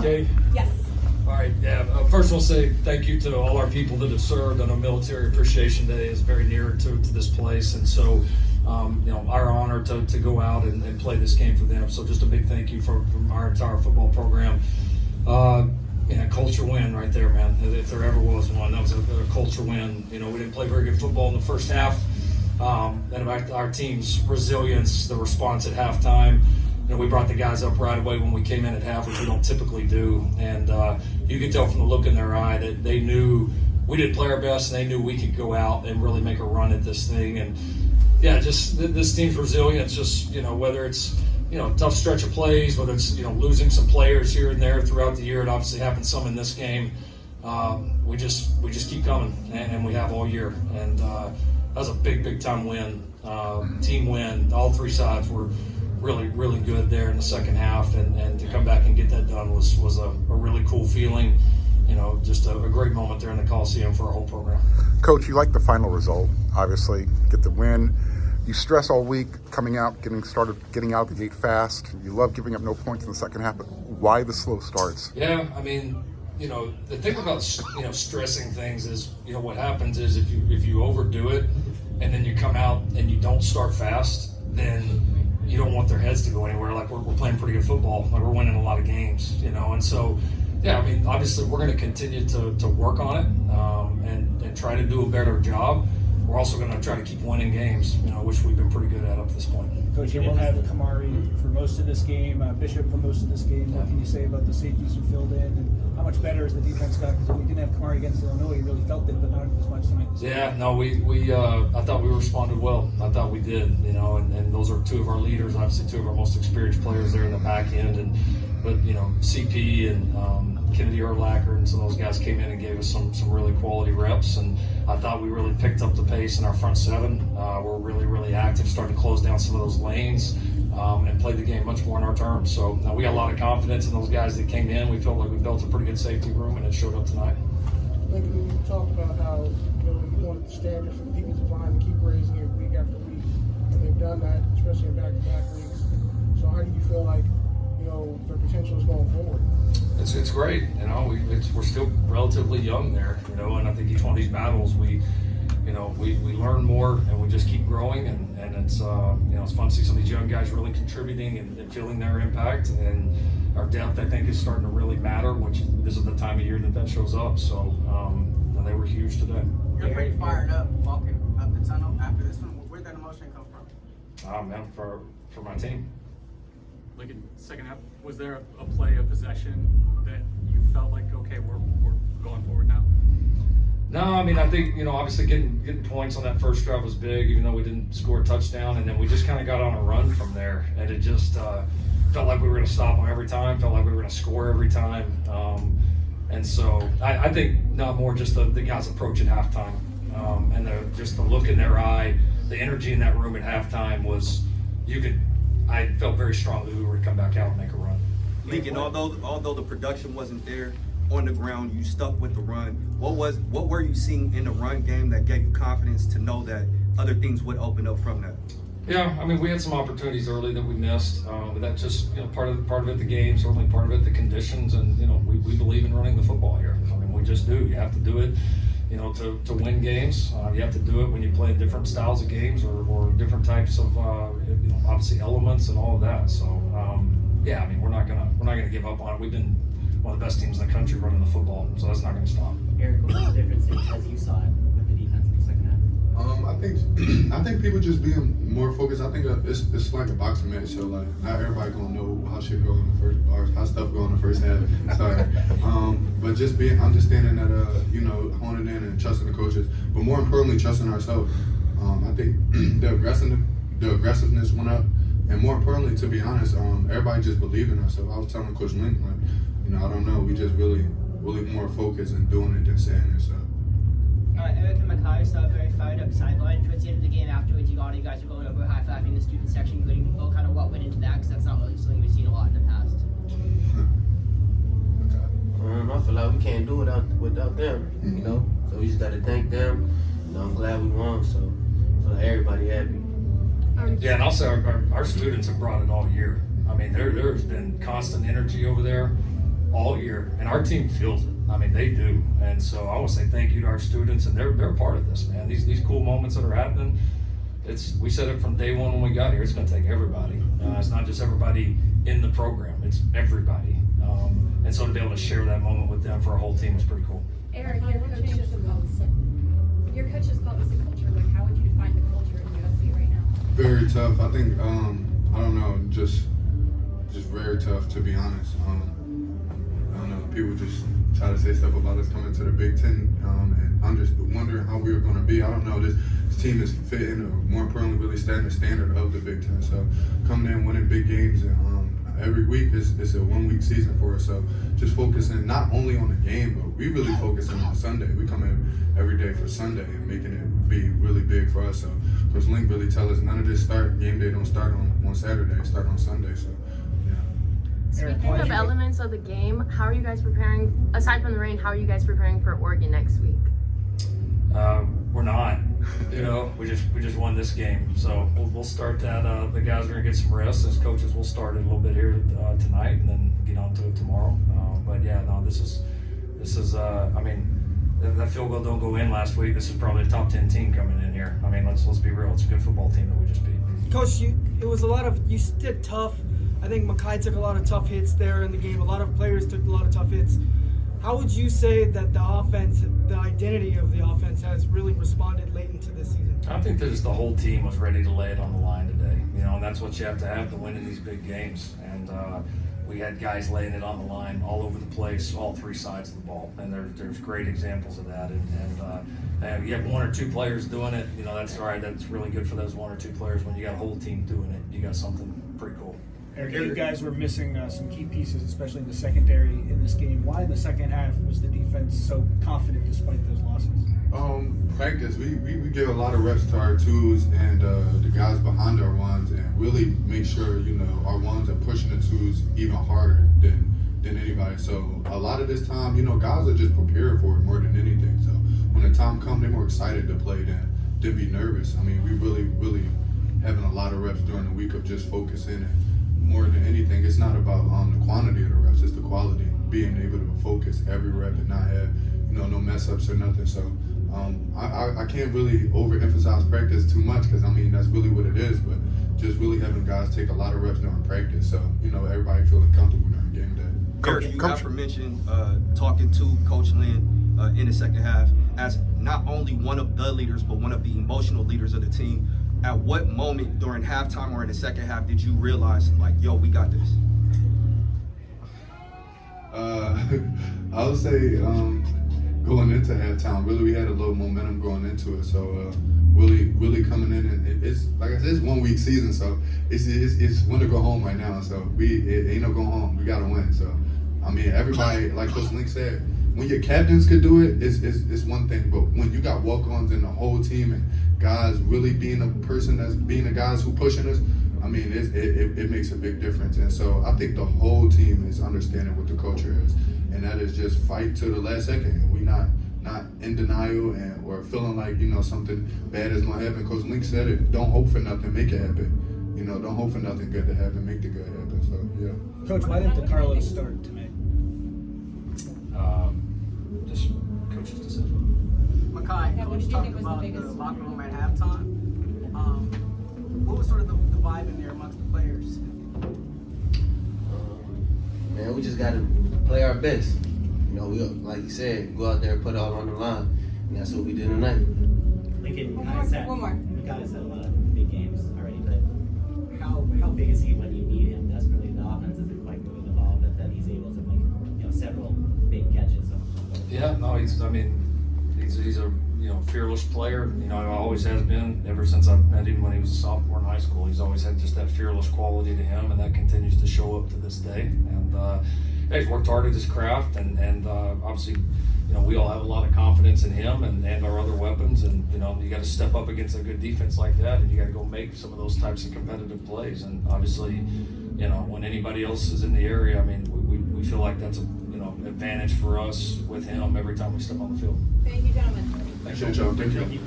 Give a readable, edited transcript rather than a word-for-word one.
okay? Yes. All right, yeah. First, I'll say thank you to all our people that have served. I know Military Appreciation Day is very near to this place, and so our honor to go out and play this game for them. So just a big thank you from our entire football program. Culture win right there, man. If there ever was one, that was a culture win. We didn't play very good football in the first half. And our team's resilience, the response at halftime. We brought the guys up right away when we came in at half, which we don't typically do. And you could tell from the look in their eye that they knew we didn't play our best, and they knew we could go out and really make a run at this thing. And yeah, just this team's resilience, just, whether it's, tough stretch of plays, whether it's, losing some players here and there throughout the year. It obviously happened some in this game. We just keep coming, and we have all year. And that was a big time win, team win. All three sides were really good there in the second half, and to come back and get that done was a really cool feeling. Just a great moment there in the Coliseum for our whole program. Coach, you like the final result, obviously, get the win. You stress all week coming out, getting out of the gate fast. You love giving up no points in the second half, but why the slow starts? Yeah, I mean, the thing about stressing things is, what happens is if you overdo it and then you come out and you don't start fast, then you don't want their heads to go anywhere. Like we're playing pretty good football, like we're winning a lot of games, and so yeah, I mean, obviously we're going to continue to work on it and try to do a better job. We're also going to try to keep winning games, which we've been pretty good at up to this point. Coach, you won't have Kamari for most of this game, Bishop for most of this game. What can you say about the safeties who filled in, and how much better has the defense got? Because when we didn't have Kamari against Illinois, you really felt it, but not as much tonight. Yeah, no, we I thought we responded well. I thought we did, and those are two of our leaders, obviously two of our most experienced players there in the back end, but CP and Kennedy Urlacher and some of those guys came in and gave us some really quality reps, and I thought we really picked up the pace in our front seven. We're really active, starting to close down some of those lanes, and played the game much more in our terms. So we got a lot of confidence in those guys that came in. We felt like we built a pretty good safety room, and it showed up tonight. Lincoln, you talked about how you wanted the standards for the defensive line to keep raising it week after week, and they've done that, especially in back-to-back weeks. So how do you feel like their potential is going forward? It's great, we're still relatively young there, and I think each one of these battles we learn more and we just keep growing, and it's it's fun to see some of these young guys really contributing and feeling their impact, and our depth I think is starting to really matter, which this is the time of year that shows up. So they were huge today. You're pretty fired up walking up the tunnel after this one. Where'd that emotion come from? Man, for my team. Like in second half, was there a play, a possession that you felt like, okay, we're going forward now? No, I mean, I think, obviously getting points on that first drive was big, even though we didn't score a touchdown, and then we just kind of got on a run from there, and it just felt like we were going to stop them every time, felt like we were going to score every time, and so I think not more just the guys approaching halftime, and just the look in their eye, the energy in that room at halftime was, I felt very strongly we were going to come back out and make a run. Lincoln, although the production wasn't there on the ground, you stuck with the run. What were you seeing in the run game that gave you confidence to know that other things would open up from that? Yeah, I mean, we had some opportunities early that we missed, but that's just part of it the game, certainly part of it the conditions, and we believe in running the football here. I mean, we just do. You have to do it. To win games, you have to do it when you play different styles of games or different types of obviously elements and all of that. So yeah, I mean, we're not gonna give up on it. We've been one of the best teams in the country running the football, so that's not gonna stop. Eric, what was the difference as you saw it with the defense in the second half? I think people just being more focused. I think it's like a boxing match, so like not everybody gonna know how shit go in the first, or how stuff go in the first half. Sorry, but just understanding that honing in and trusting the coaches, but more importantly trusting ourselves. I think the aggressiveness went up, and more importantly, to be honest, everybody just believed in ourselves. I was telling Coach Link, like, I don't know, we just really more focused and doing it than saying it. So. Eric and Makai saw a very fired up sideline towards the end of the game. Afterwards, you guys were going over high-fiving the student section, including people. Kind of what went into that, because that's not really something we've seen a lot in the past. I feel like we can't do it without them, So we just got to thank them. I'm glad we won, so I feel like everybody happy. Yeah, and also our students have brought it all year. I mean, there's been constant energy over there. all year, and our team feels it. I mean, they do. And so I want to say thank you to our students, and they're a part of this, man. These cool moments that are happening, we said it from day one when we got here, it's going to take everybody. It's not just everybody in the program, it's everybody. And so to be able to share that moment with them for our whole team was pretty cool. Eric, your coach just called us a culture. Like, how would you define the culture in USC right now? Very tough. I think I don't know, just very tough, to be honest. I don't know. People just try to say stuff about us coming to the Big Ten and wondering how we were going to be. I don't know. This team is fitting, or more importantly, really setting the standard of the Big Ten. So coming in, winning big games, and every week is a 1 week season for us. So just focusing not only on the game, but we really focusing on Sunday. We come in every day for Sunday and making it be really big for us. So Coach Link really tell us none of this game day don't start on Saturday, it start on Sunday. So yeah. Speaking of elements of the game, how are you guys preparing, aside from the rain, how are you guys preparing for Oregon next week? We're not, we just won this game, so we'll start that. The guys are gonna get some rest. As coaches, we'll start it a little bit here tonight, and then get on to it tomorrow. But yeah, no, this is. I mean, that field goal don't go in last week. This is probably a top 10 team coming in here. I mean, let's be real. It's a good football team that we just beat. Coach, it was a lot of, you did tough. I think Makai took a lot of tough hits there in the game. A lot of players took a lot of tough hits. How would you say that the offense, the identity of the offense, has really responded late into this season? I think that just the whole team was ready to lay it on the line today, and that's what you have to win in these big games. And we had guys laying it on the line all over the place, all three sides of the ball, and there's great examples of that. And you have one or two players doing it, that's all right. That's really good for those one or two players. When you got a whole team doing it, you got something pretty cool. Eric, you guys were missing some key pieces, especially in the secondary in this game. Why in the second half was the defense so confident despite those losses? Practice. We give a lot of reps to our twos and the guys behind our ones, and really make sure our ones are pushing the twos even harder than anybody. So a lot of this time, guys are just prepared for it more than anything. So when the time comes, they're more excited to play than be nervous. I mean, we really having a lot of reps during the week of just focusing, and more than anything, it's not about the quantity of the reps, it's the quality. Being able to focus every rep and not have no mess ups or nothing. So I can't really overemphasize practice too much, because I mean that's really what it is. But just really having guys take a lot of reps during practice, so everybody feeling comfortable during game day. Eric, you aforementioned talking to Coach Lynn in the second half as not only one of the leaders, but one of the emotional leaders of the team. At what moment during halftime or in the second half did you realize, like, yo, we got this? I would say going into halftime, really we had a little momentum going into it. So really coming in, and it's like I said, it's 1 week season, so it's when to go home right now. So it ain't no going home. We gotta win. So I mean, everybody, like Coach Link said, when your captains could do it, it's one thing. But when you got walk-ons and the whole team and guys really being a person that's being the guys who pushing us, I mean, it makes a big difference. And so I think the whole team is understanding what the culture is, and that is just fight to the last second. We not in denial or feeling like something bad is gonna happen. Coach Link said it. Don't hope for nothing, make it happen. Don't hope for nothing good to happen, make the good happen. So yeah. Coach, why didn't the Carlos start tonight? Just coach's decision. Makai, Coach talked about the locker room at halftime. What was sort of the vibe in there amongst the players? Man, we just got to play our best. We, like you said, go out there and put it all on the line. And that's what we did tonight. One more. Makai's had a lot of big games already, but how big is he when you need him desperately? The offense isn't quite moving the ball, but then he's able to make several big catches. Yeah, no, he's a fearless player. Always has been ever since I've met him when he was a sophomore in high school. He's always had just that fearless quality to him, and that continues to show up to this day. And he's worked hard at his craft, and obviously, we all have a lot of confidence in him and our other weapons. And you got to step up against a good defense like that, and you got to go make some of those types of competitive plays. And obviously, when anybody else is in the area, I mean, we feel like that's a advantage for us with him every time we step on the field. Thank you, gentlemen. Thank you.